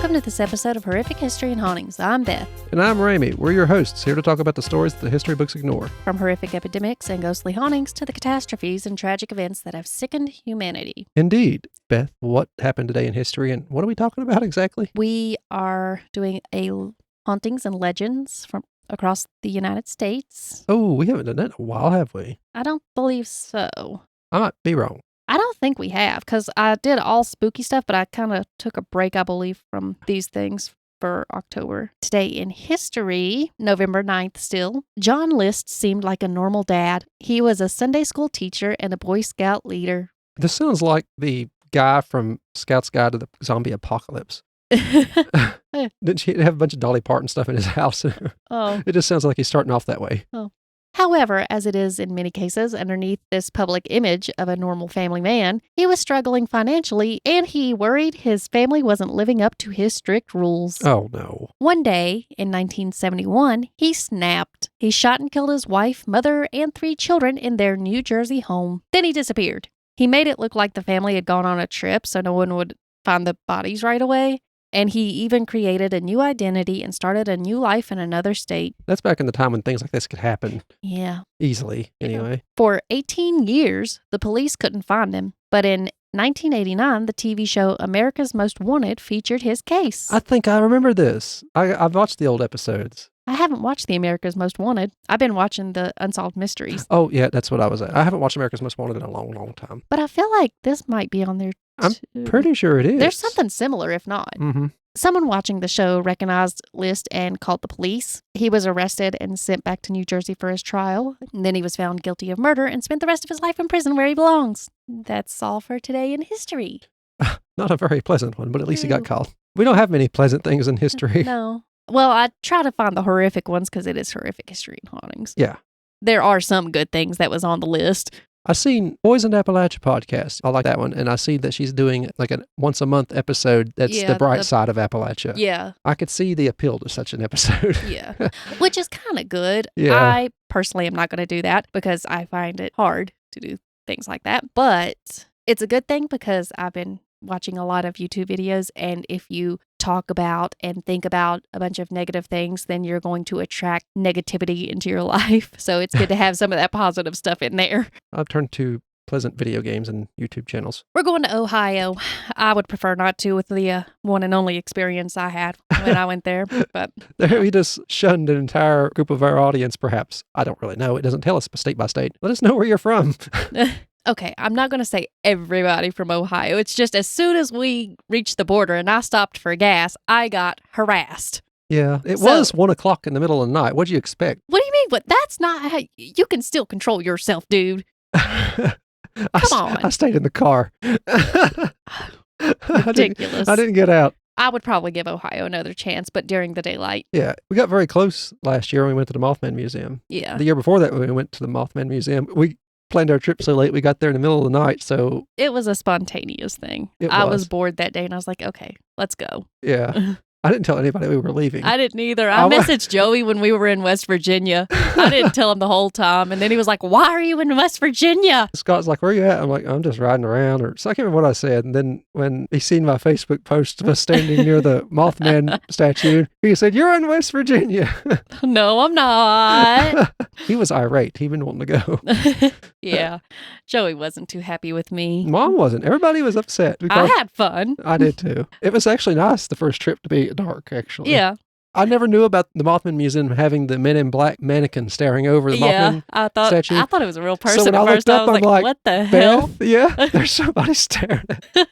Welcome to this episode of Horrific History and Hauntings. I'm Beth. And I'm Ramey. We're your hosts, here to talk about the stories that the history books ignore. From horrific epidemics and ghostly hauntings to the catastrophes and tragic events that have sickened humanity. Indeed. Beth, what happened today in history and what are we talking about exactly? We are doing a hauntings and legends from across the United States. Oh, we haven't done that in a while, have we? I don't believe so. I might be wrong. I don't think we have, because I did all spooky stuff, but I kind of took a break, I believe, from these things for October. Today in history, November 9th still, John List seemed like a normal dad. He was a Sunday school teacher and a Boy Scout leader. This sounds like the guy from Scout's Guide to the Zombie Apocalypse. Didn't she have a bunch of Dolly Parton stuff in his house? Oh. It just sounds like he's starting off that way. Oh. However, as it is in many cases, underneath this public image of a normal family man, he was struggling financially and he worried his family wasn't living up to his strict rules. Oh, no. One day, in 1971, he snapped. He shot and killed his wife, mother, and 3 children in their New Jersey home. Then he disappeared. He made it look like the family had gone on a trip so no one would find the bodies right away. And he even created a new identity and started a new life in another state. That's back in the time when things like this could happen. Yeah. Easily, anyway. For 18 years, the police couldn't find him. But in 1989, the TV show America's Most Wanted featured his case. I think I remember this. I've watched the old episodes. I haven't watched the America's Most Wanted. I've been watching the Unsolved Mysteries. Oh, yeah, that's what I was at. I haven't watched America's Most Wanted in a long, long time. But I feel like this might be on there I'm pretty sure it is. There's something similar, if not. Mm-hmm. Someone watching the show recognized List and called the police. He was arrested and sent back to New Jersey for his trial. And then he was found guilty of murder and spent the rest of his life in prison where he belongs. That's all for today in history. Not a very pleasant one, but at least he got caught. We don't have many pleasant things in history. No. Well, I try to find the horrific ones because it is horrific history and hauntings. Yeah. There are some good things that was on the list. I seen Poisoned Appalachia podcast. I like that one. And I see that she's doing like a once a month episode that's the bright side of Appalachia. Yeah. I could see the appeal to such an episode. Yeah. Which is kind of good. Yeah. I personally am not going to do that because I find it hard to do things like that. But it's a good thing because I've been watching a lot of YouTube videos, and if you talk about and think about a bunch of negative things, then you're going to attract negativity into your life. So it's good to have some of that positive stuff in there. I've turned to pleasant video games and YouTube channels. We're going to Ohio. I would prefer not to with the one and only experience I had when I went there. But We just shunned an entire group of our audience, perhaps. I don't really know. It doesn't tell us state by state. Let us know where you're from. Okay, I'm not going to say everybody from Ohio. It's just as soon as we reached the border and I stopped for gas, I got harassed. Yeah, it was 1 o'clock in the middle of the night. What'd you expect? What do you mean? But that's not how you can still control yourself, dude. Come on. I stayed in the car. Ridiculous. I didn't get out. I would probably give Ohio another chance, but during the daylight. Yeah, we got very close last year when we went to the Mothman Museum. Yeah. The year before that, when we went to the Mothman Museum, we planned our trip so late we got there in the middle of the night, so it was a spontaneous thing. I was bored that day and I was like, okay, let's go. Yeah. I didn't tell anybody we were leaving. I didn't either. I messaged Joey when we were in West Virginia. I didn't tell him the whole time. And then he was like, why are you in West Virginia? Scott's like, where are you at? I'm like, I'm just riding around. So I can't remember what I said. And then when he seen my Facebook post of us standing near the Mothman statue, he said, you're in West Virginia. No, I'm not. He was irate. He'd been wanting to go. Yeah. Joey wasn't too happy with me. Mom wasn't. Everybody was upset. I had fun. I did too. It was actually nice the first trip to be dark, actually. Yeah. I never knew about the Mothman Museum having the Men in Black mannequin staring over the Mothman statue. I thought it was a real person so when at first. I was like, what the hell? Yeah, there's somebody staring at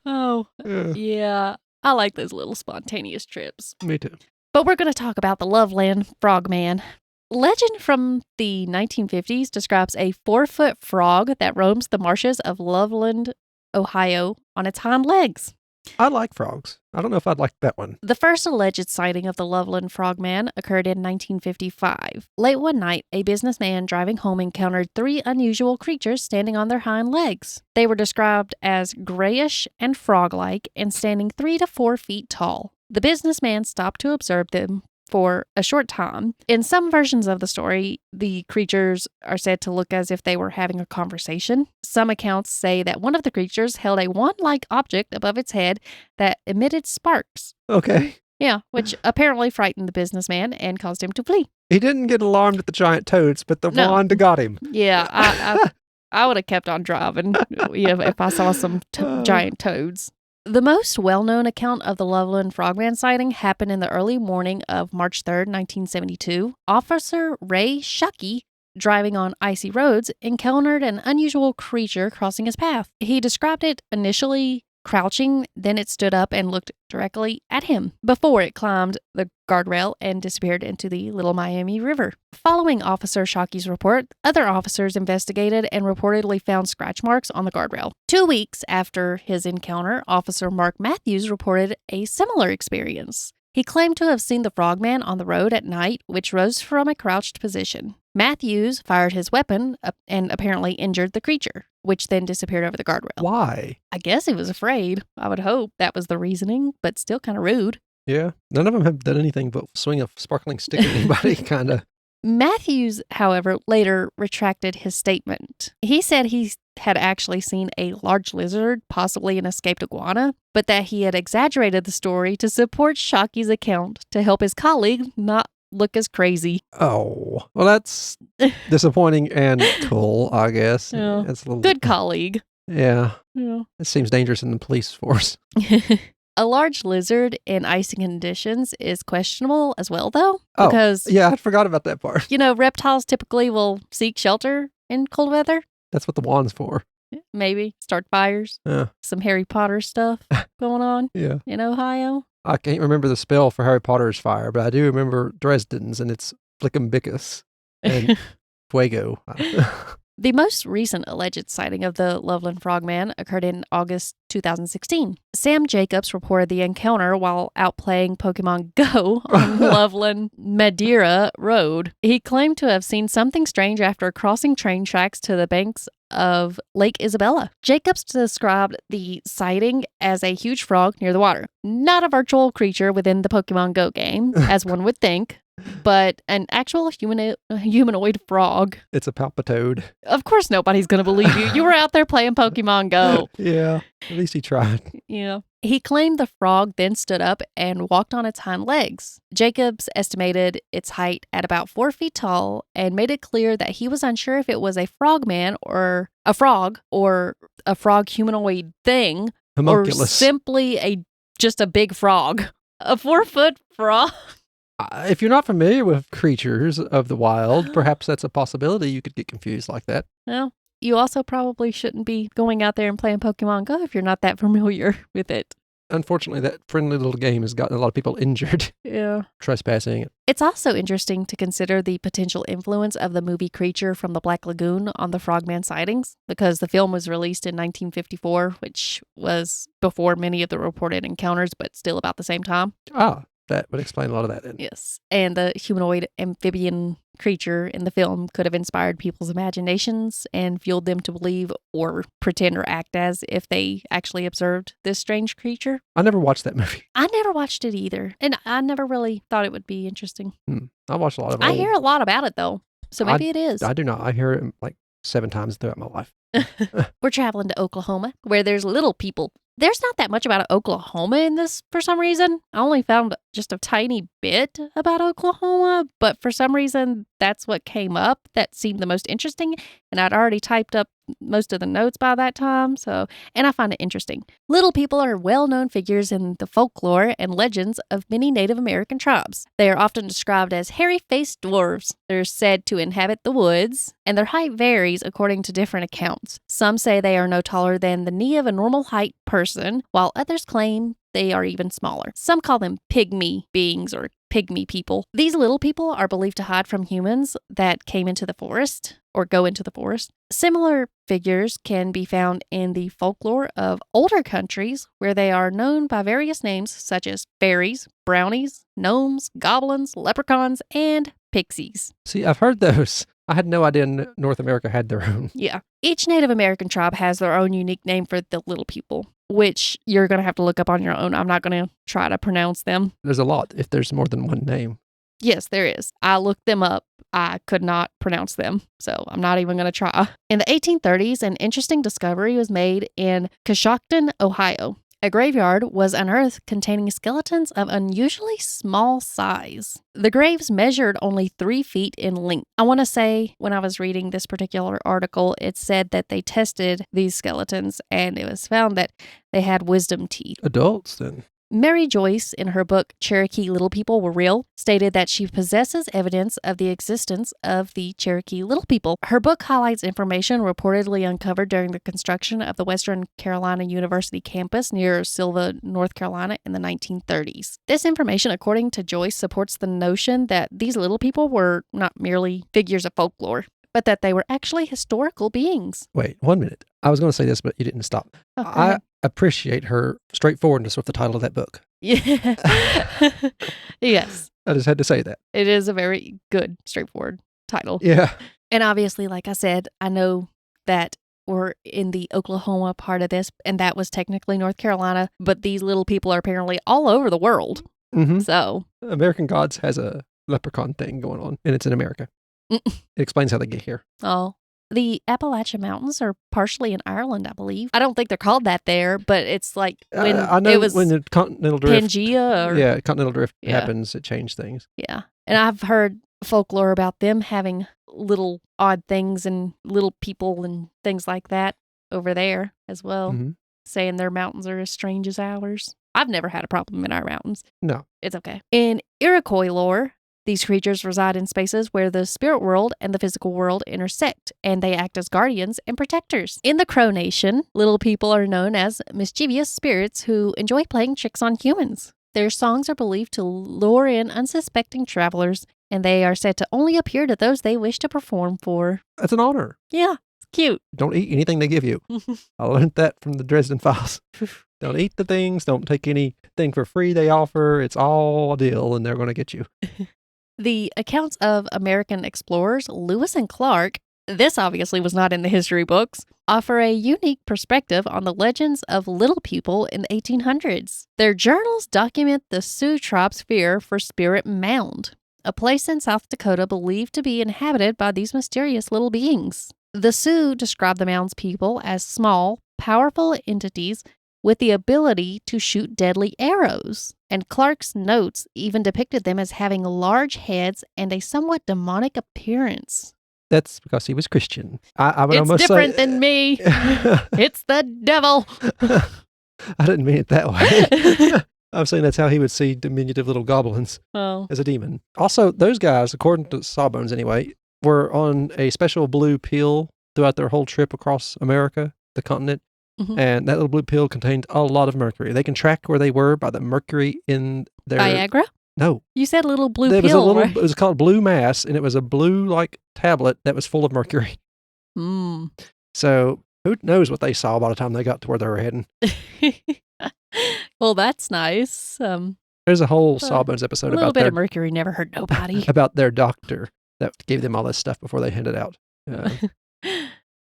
Oh, yeah. I like those little spontaneous trips. Me too. But we're going to talk about the Loveland Frogman. Legend from the 1950s describes a 4-foot frog that roams the marshes of Loveland, Ohio on its hind legs. I like frogs. I don't know if I'd like that one. The first alleged sighting of the Loveland Frogman occurred in 1955. Late one night, a businessman driving home encountered 3 unusual creatures standing on their hind legs. They were described as grayish and frog-like and standing 3 to 4 feet tall. The businessman stopped to observe them for a short time. In some versions of the story, the creatures are said to look as if they were having a conversation. Some accounts say that one of the creatures held a wand-like object above its head that emitted sparks. Okay. Yeah, which apparently frightened the businessman and caused him to flee. He didn't get alarmed at the giant toads, but the No. wand got him. Yeah, I would have kept on driving if I saw some giant toads. The most well-known account of the Loveland Frogman sighting happened in the early morning of March 3rd, 1972. Officer Ray Shuckey, driving on icy roads, encountered an unusual creature crossing his path. He described it initially crouching, then it stood up and looked directly at him before it climbed the guardrail and disappeared into the Little Miami River. Following Officer Shockey's report, other officers investigated and reportedly found scratch marks on the guardrail. 2 weeks after his encounter, Officer Mark Matthews reported a similar experience. He claimed to have seen the frogman on the road at night, which rose from a crouched position. Matthews fired his weapon and apparently injured the creature, which then disappeared over the guardrail. Why? I guess he was afraid. I would hope that was the reasoning, but still kind of rude. Yeah. None of them have done anything but swing a sparkling stick at anybody, kind of. Matthews, however, later retracted his statement. He said he had actually seen a large lizard, possibly an escaped iguana, but that he had exaggerated the story to support Shockey's account to help his colleague not look as crazy. Oh, well, that's disappointing and cool, I guess. Yeah. It's a little Good colleague. Yeah. Yeah. It seems dangerous in the police force. A large lizard in icy conditions is questionable as well, though, Oh, because, yeah, I forgot about that part. reptiles typically will seek shelter in cold weather. That's what the wand's for. Maybe start fires. Yeah. Some Harry Potter stuff going on Yeah. in Ohio. I can't remember the spell for Harry Potter's fire, but I do remember Dresden's, and it's Flickumbicus and Fuego. The most recent alleged sighting of the Loveland Frogman occurred in August 2016. Sam Jacobs reported the encounter while out playing Pokemon Go on Loveland Madeira Road. He claimed to have seen something strange after crossing train tracks to the banks of Lake Isabella. Jacobs described the sighting as a huge frog near the water. Not a virtual creature within the Pokemon Go game, as one would think, but an actual humanoid frog. It's a palpitoad. Of course nobody's going to believe you. You were out there playing Pokemon Go. Yeah, at least he tried. Yeah. He claimed the frog then stood up and walked on its hind legs. Jacobs estimated its height at about 4 feet tall and made it clear that he was unsure if it was a frogman or a frog humanoid thing, Homunculus. or simply just a big frog. A 4-foot frog? If you're not familiar with creatures of the wild, perhaps that's a possibility. You could get confused like that. Well, you also probably shouldn't be going out there and playing Pokemon Go if you're not that familiar with it. Unfortunately, that friendly little game has gotten a lot of people injured. Yeah. Trespassing it. It's also interesting to consider the potential influence of the movie Creature from the Black Lagoon on the frogman sightings, because the film was released in 1954, which was before many of the reported encounters, but still about the same time. Ah, that would explain a lot of that then. Yes. And the humanoid amphibian creature in the film could have inspired people's imaginations and fueled them to believe or pretend or act as if they actually observed this strange creature. I never watched that movie. I never watched it either. And I never really thought it would be interesting. I watched a lot of I hear a lot about it, though. So maybe it is. I do not. I hear it like 7 times throughout my life. We're traveling to Oklahoma, where there's little people. There's not that much about Oklahoma in this for some reason. I only found just a tiny bit about Oklahoma, but for some reason, that's what came up that seemed the most interesting. And I'd already typed up most of the notes by that time, and I find it interesting. Little people are well-known figures in the folklore and legends of many Native American tribes. They are often described as hairy-faced dwarves. They're said to inhabit the woods, and their height varies according to different accounts. Some say they are no taller than the knee of a normal height person, while others claim they are even smaller. Some call them pygmy beings or pygmy people. These little people are believed to hide from humans that came into the forest or go into the forest. Similar figures can be found in the folklore of older countries where they are known by various names such as fairies, brownies, gnomes, goblins, leprechauns, and pixies. See, I've heard those. I had no idea North America had their own. Yeah. Each Native American tribe has their own unique name for the little people, which you're going to have to look up on your own. I'm not going to try to pronounce them. There's a lot if there's more than one name. Yes, there is. I looked them up. I could not pronounce them, so I'm not even going to try. In the 1830s, an interesting discovery was made in Coshocton, Ohio. A graveyard was unearthed containing skeletons of unusually small size. The graves measured only 3 feet in length. I want to say when I was reading this particular article, it said that they tested these skeletons and it was found that they had wisdom teeth. Adults, then. Mary Joyce, in her book Cherokee Little People Were Real, stated that she possesses evidence of the existence of the Cherokee Little People. Her book highlights information reportedly uncovered during the construction of the Western Carolina University campus near Sylva, North Carolina in the 1930s. This information, according to Joyce, supports the notion that these little people were not merely figures of folklore, but that they were actually historical beings. Wait, 1 minute. I was going to say this, but you didn't stop. Oh, I appreciate her straightforwardness with the title of that book. Yeah. Yes. I just had to say that. It is a very good, straightforward title. Yeah. And obviously, like I said, I know that we're in the Oklahoma part of this, and that was technically North Carolina, but these little people are apparently all over the world. Mm-hmm. So, American Gods has a leprechaun thing going on, and it's in America. It explains how they get here. Oh. The Appalachian Mountains are partially in Ireland, I believe. I don't think they're called that there, but it's like when I know it was when the continental drift, Pangea or continental drift happens, it changed things. Yeah. And I've heard folklore about them having little odd things and little people and things like that over there as well, saying their mountains are as strange as ours. I've never had a problem in our mountains. No. It's okay. In Iroquois lore, these creatures reside in spaces where the spirit world and the physical world intersect, and they act as guardians and protectors. In the Crow Nation, little people are known as mischievous spirits who enjoy playing tricks on humans. Their songs are believed to lure in unsuspecting travelers, and they are said to only appear to those they wish to perform for. That's an honor. Yeah, it's cute. Don't eat anything they give you. I learned that from the Dresden Files. Don't eat the things. Don't take anything for free they offer. It's all a deal, and they're going to get you. The accounts of American explorers Lewis and Clark, this obviously was not in the history books, offer a unique perspective on the legends of little people in the 1800s. Their journals document the Sioux tribe's fear for Spirit Mound, a place in South Dakota believed to be inhabited by these mysterious little beings. The Sioux describe the Mound's people as small, powerful entities with the ability to shoot deadly arrows. And Clark's notes even depicted them as having large heads and a somewhat demonic appearance. That's because he was Christian. I would it's almost different say, than me. It's the devil. I didn't mean it that way. I'm saying that's how he would see diminutive little goblins as a demon. Also, those guys, according to Sawbones anyway, were on a special blue pill throughout their whole trip across America, the continent. And that little blue pill contained a lot of mercury. They can track where they were by the mercury in their... Viagra? No. You said little blue there pill, was right? It was called blue mass, and it was a blue, tablet that was full of mercury. So who knows what they saw by the time they got to where they were heading. Well, that's nice. There's a whole Sawbones episode about a little bit of mercury never hurt nobody. about their doctor that gave them all this stuff before they handed out.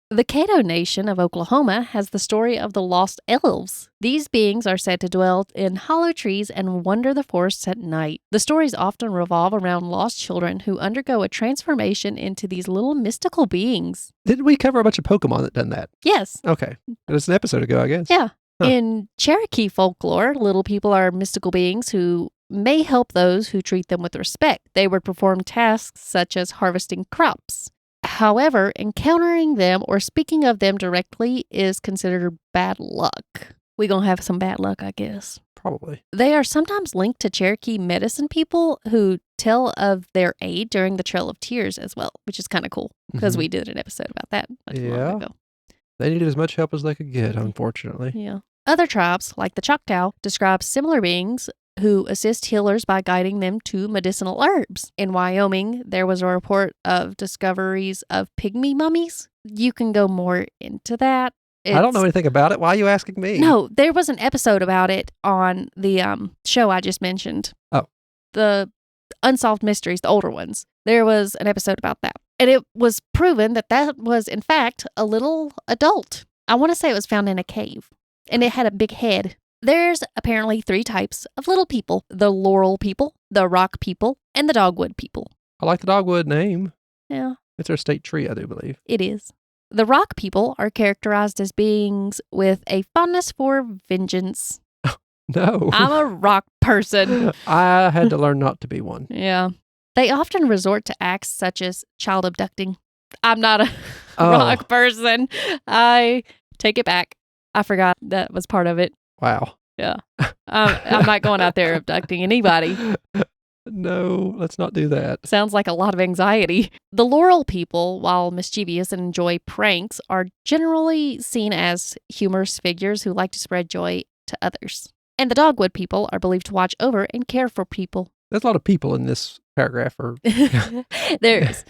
The Caddo Nation of Oklahoma has the story of the lost elves. These beings are said to dwell in hollow trees and wander the forests at night. The stories often revolve around lost children who undergo a transformation into these little mystical beings. Didn't we cover a bunch of Pokemon that done that? Yes. Okay. It was an episode ago, I guess. Yeah. In Cherokee folklore, little people are mystical beings who may help those who treat them with respect. They would perform tasks such as harvesting crops. However, encountering them or speaking of them directly is considered bad luck. We're going to have some bad luck, I guess. Probably. They are sometimes linked to Cherokee medicine people who tell of their aid during the Trail of Tears as well, which is kind of cool because we did an episode about that long ago. They needed as much help as they could get, unfortunately. Yeah. Other tribes, like the Choctaw, describe similar beings who assist healers by guiding them to medicinal herbs. In Wyoming, there was a report of discoveries of pygmy mummies. You can go more into that. I don't know anything about it. Why are you asking me? No, there was an episode about it on the show I just mentioned. Oh. The Unsolved Mysteries, the older ones. There was an episode about that. And it was proven that that was, in fact, a little adult. I want to say it was found in a cave. And it had a big head. There's apparently 3 types of little people: the laurel people, the rock people, and the dogwood people. I like the dogwood name. Yeah. It's our state tree, I do believe. It is. The rock people are characterized as beings with a fondness for vengeance. No. I'm a rock person. I had to learn not to be one. Yeah. They often resort to acts such as child abducting. I'm not a rock person. I take it back. I forgot that was part of it. Wow. Yeah. I'm not going out there abducting anybody. No, let's not do that. Sounds like a lot of anxiety. The laurel people, while mischievous and enjoy pranks, are generally seen as humorous figures who like to spread joy to others. And the dogwood people are believed to watch over and care for people. There's a lot of people in this paragraph. There is.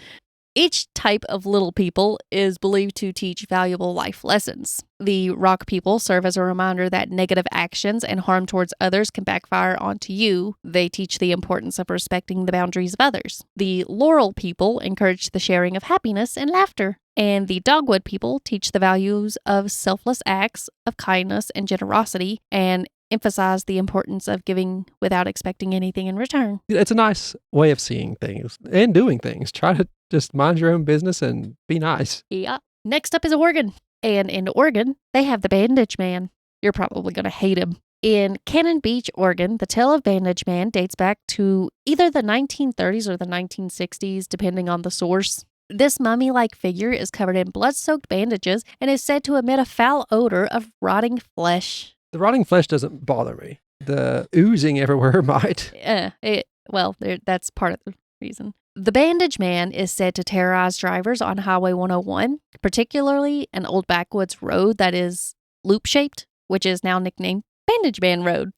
Each type of little people is believed to teach valuable life lessons. The rock people serve as a reminder that negative actions and harm towards others can backfire onto you. They teach the importance of respecting the boundaries of others. The laurel people encourage the sharing of happiness and laughter. And the dogwood people teach the values of selfless acts of kindness and generosity, and emphasize the importance of giving without expecting anything in return. It's a nice way of seeing things and doing things. Try to just mind your own business and be nice. Yeah. Next up is Oregon. And in Oregon, they have the Bandage Man. You're probably going to hate him. In Cannon Beach, Oregon, the tale of Bandage Man dates back to either the 1930s or the 1960s, depending on the source. This mummy-like figure is covered in blood-soaked bandages and is said to emit a foul odor of rotting flesh. The rotting flesh doesn't bother me. The oozing everywhere might. That's part of the reason. The Bandage Man is said to terrorize drivers on Highway 101, particularly an old backwoods road that is loop-shaped, which is now nicknamed Bandage Man Road.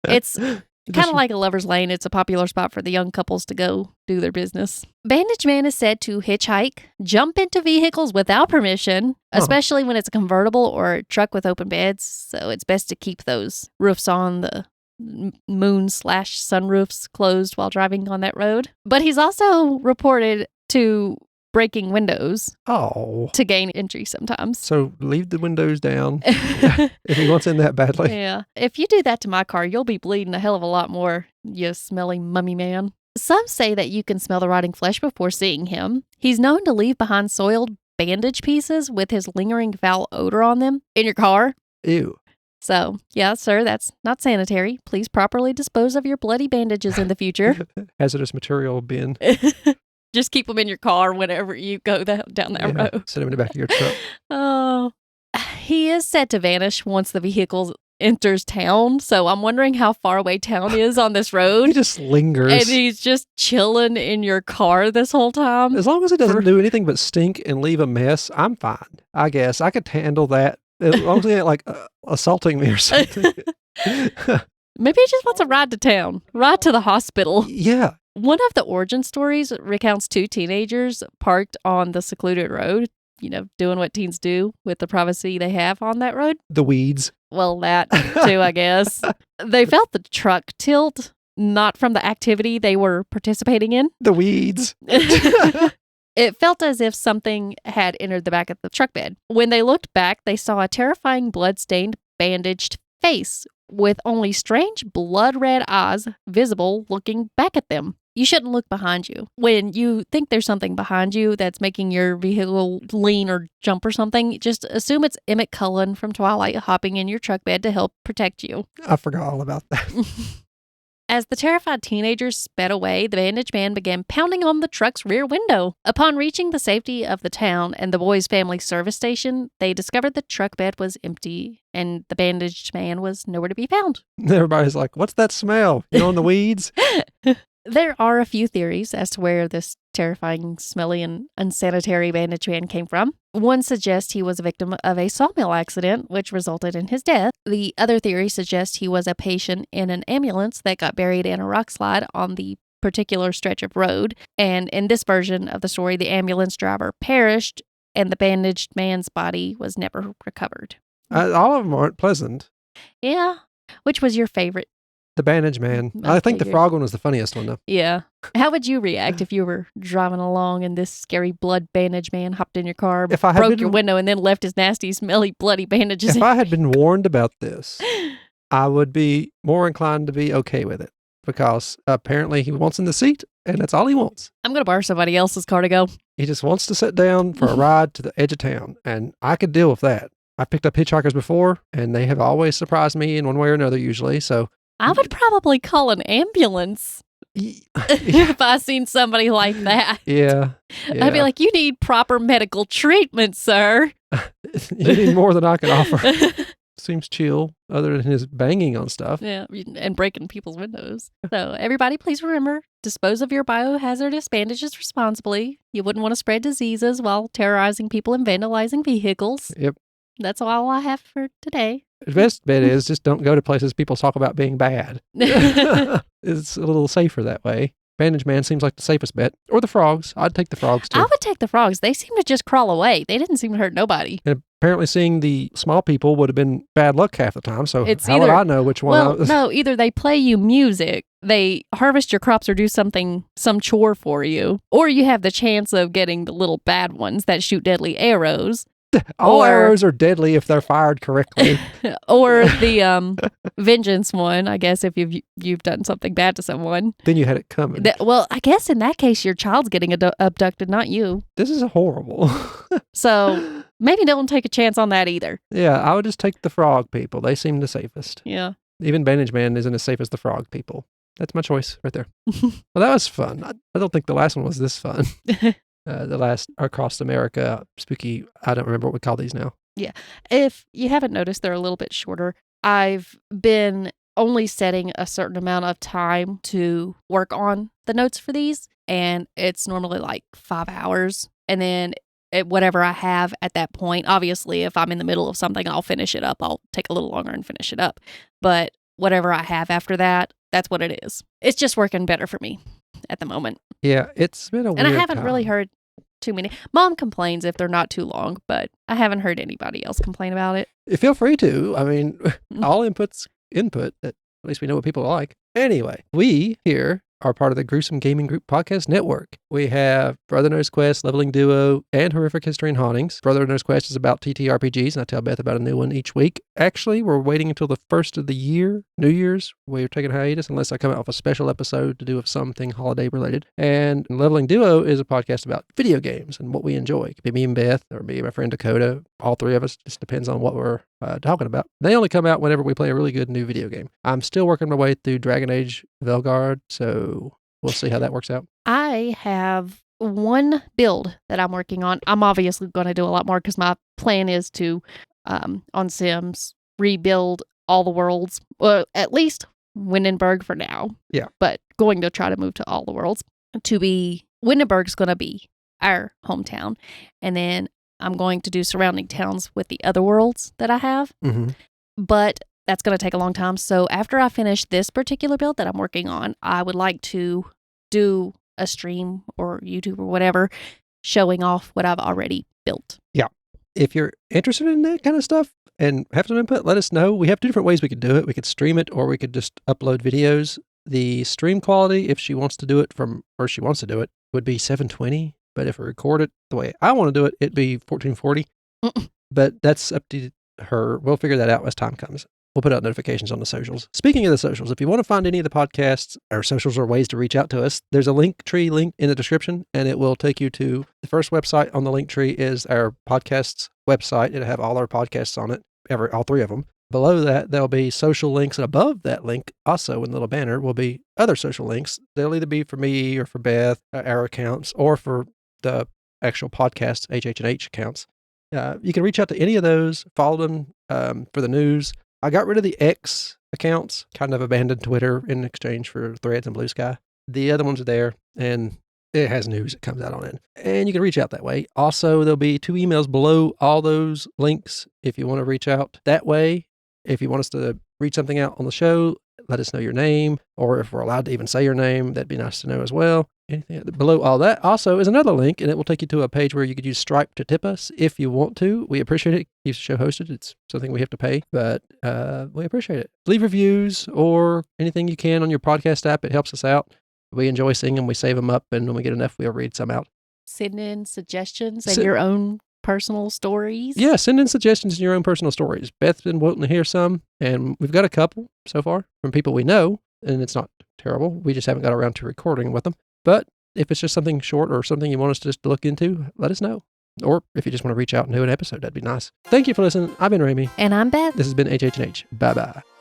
It's kind of like a lover's lane. It's a popular spot for the young couples to go do their business. Bandage Man is said to hitchhike, jump into vehicles without permission, especially when it's a convertible or a truck with open beds. So it's best to keep those roofs on, the moon/sunroofs closed while driving on that road. But he's also reported to breaking windows to gain entry sometimes. So leave the windows down if he wants in that badly. Yeah. If you do that to my car, you'll be bleeding a hell of a lot more, you smelly mummy man. Some say that you can smell the rotting flesh before seeing him. He's known to leave behind soiled bandage pieces with his lingering foul odor on them in your car. Ew. So, yeah, sir, that's not sanitary. Please properly dispose of your bloody bandages in the future. Hazardous material bin. Just keep them in your car whenever you go down that road. Set them in the back of your truck. Oh, he is said to vanish once the vehicle enters town. So I'm wondering how far away town is on this road. He just lingers. And he's just chilling in your car this whole time. As long as it doesn't do anything but stink and leave a mess, I'm fine. I guess I could handle that. As long as he ain't like assaulting me or something. Maybe he just wants a ride to town, ride to the hospital. Yeah. One of the origin stories recounts 2 teenagers parked on the secluded road, doing what teens do with the privacy they have on that road. The weeds. Well, that too, I guess. They felt the truck tilt, not from the activity they were participating in. The weeds. It felt as if something had entered the back of the truck bed. When they looked back, they saw a terrifying blood-stained, bandaged face with only strange blood-red eyes visible looking back at them. You shouldn't look behind you. When you think there's something behind you that's making your vehicle lean or jump or something, just assume it's Emmett Cullen from Twilight hopping in your truck bed to help protect you. I forgot all about that. As the terrified teenagers sped away, the Bandage Man began pounding on the truck's rear window. Upon reaching the safety of the town and the boys' family service station, they discovered the truck bed was empty and the Bandaged Man was nowhere to be found. Everybody's like, what's that smell? You on the weeds? There are a few theories as to where this terrifying, smelly, and unsanitary Bandage Man came from. One suggests he was a victim of a sawmill accident, which resulted in his death. The other theory suggests he was a patient in an ambulance that got buried in a rock slide on the particular stretch of road. And in this version of the story, the ambulance driver perished, and the Bandaged Man's body was never recovered. All of them aren't pleasant. Yeah. Which was your favorite? The Bandage Man. I think the frog one was the funniest one, though. Yeah. How would you react if you were driving along and this scary blood bandage man hopped in your car, broke your window, and then left his nasty, smelly, bloody bandages? If I had been warned about this I would be more inclined to be okay with it because apparently he wants in the seat and that's all he wants. I'm going to borrow somebody else's car to go. He just wants to sit down for a ride to the edge of town, and I could deal with that. I picked up hitchhikers before, and they have always surprised me in one way or another usually, so. I would probably call an ambulance if I seen somebody like that. Yeah. I'd be like, you need proper medical treatment, sir. You need more than I can offer. Seems chill, other than his banging on stuff. Yeah, and breaking people's windows. So everybody, please remember, dispose of your biohazardous bandages responsibly. You wouldn't want to spread diseases while terrorizing people and vandalizing vehicles. Yep. That's all I have for today. The best bet is just don't go to places people talk about being bad. It's a little safer that way. Bandage Man seems like the safest bet. Or the frogs. I'd take the frogs too. I would take the frogs. They seem to just crawl away. They didn't seem to hurt nobody. And apparently seeing the small people would have been bad luck half the time. So it's how would I know which one? Well, no, either they play you music, they harvest your crops or do some chore for you, or you have the chance of getting the little bad ones that shoot deadly arrows. All arrows are deadly if they're fired correctly. Or the vengeance one, I guess, if you've done something bad to someone. Then you had it coming. Well, I guess in that case, your child's getting abducted, not you. This is horrible. So maybe don't take a chance on that either. Yeah, I would just take the frog people. They seem the safest. Yeah. Even Bandage Man isn't as safe as the frog people. That's my choice right there. Well, that was fun. I don't think the last one was this fun. The last Across America spooky, I don't remember what we call these now. Yeah. If you haven't noticed, they're a little bit shorter. I've been only setting a certain amount of time to work on the notes for these, and it's normally like 5 hours. And then whatever I have at that point, obviously, if I'm in the middle of something, I'll finish it up. I'll take a little longer and finish it up. But whatever I have after that, that's what it is. It's just working better for me at the moment. Yeah, it's been a weird And I haven't time. really heard too many. Mom complains if they're not too long, but I haven't heard anybody else complain about it. Feel free to. I mean, all input's input. At least we know what people like. Anyway, we here are part of the Gruesome Gaming Group Podcast Network. We have Brother Knows Quest, Leveling Duo, and Horrific History and Hauntings. Brother Knows Quest is about TTRPGs, and I tell Beth about a new one each week. Actually, we're waiting until the first of the year, New Year's. We're taking a hiatus unless I come out with a special episode to do with something holiday related. And Leveling Duo is a podcast about video games and what we enjoy. It could be me and Beth, or me and my friend Dakota. All three of us. Just depends on what we're talking about. They only come out whenever we play a really good new video game. I'm still working my way through Dragon Age Velgard, so we'll see how that works out. I have one build that I'm working on. I'm obviously going to do a lot more because my plan is to, on Sims, rebuild all the worlds. Well, at least Windenburg for now. Yeah. But going to try to move to all the worlds. Windenburg's going to be our hometown. And then I'm going to do surrounding towns with the other worlds that I have. Mm-hmm. But that's going to take a long time. So after I finish this particular build that I'm working on, I would like to do a stream or YouTube or whatever showing off what I've already built. Yeah. If you're interested in that kind of stuff and have some input, let us know. We have 2 different ways we could do it. We could stream it or we could just upload videos. The stream quality, if she wants to do it would be 720. But if we record it the way I want to do it, it'd be 1440. But that's up to her. We'll figure that out as time comes. We'll put out notifications on the socials. Speaking of the socials, if you want to find any of the podcasts, our socials are ways to reach out to us. There's a Linktree link in the description, and it will take you to the first website on the Linktree is our podcast's website. It'll have all our podcasts on it, all 3 of them. Below that, there'll be social links, and above that link, also in the little banner, will be other social links. They'll either be for me or for Beth, our accounts, or for the actual podcast, HH&H accounts. You can reach out to any of those, follow them for the news. I got rid of the X accounts, kind of abandoned Twitter in exchange for Threads and Blue Sky. The other ones are there, and it has news that comes out on it. And you can reach out that way. Also, there'll be 2 emails below all those links if you want to reach out that way. If you want us to read something out on the show, let us know your name, or if we're allowed to even say your name, that'd be nice to know as well. Anything below all that also is another link, and it will take you to a page where you could use Stripe to tip us if you want to. We appreciate it. Keeps the show hosted. It's something we have to pay, but we appreciate it. Leave reviews or anything you can on your podcast app. It helps us out. We enjoy seeing them. We save them up, and when we get enough, we'll read some out. Send in suggestions and your own personal stories. Yeah, send in suggestions in your own personal stories. Beth's been wanting to hear some, and we've got a couple so far from people we know, and it's not terrible. We just haven't got around to recording with them. But if it's just something short or something you want us to just look into, let us know. Or if you just want to reach out and do an episode, that'd be nice. Thank you for listening. I've been Ramy. And I'm Beth. This has been HH&H. Bye-bye.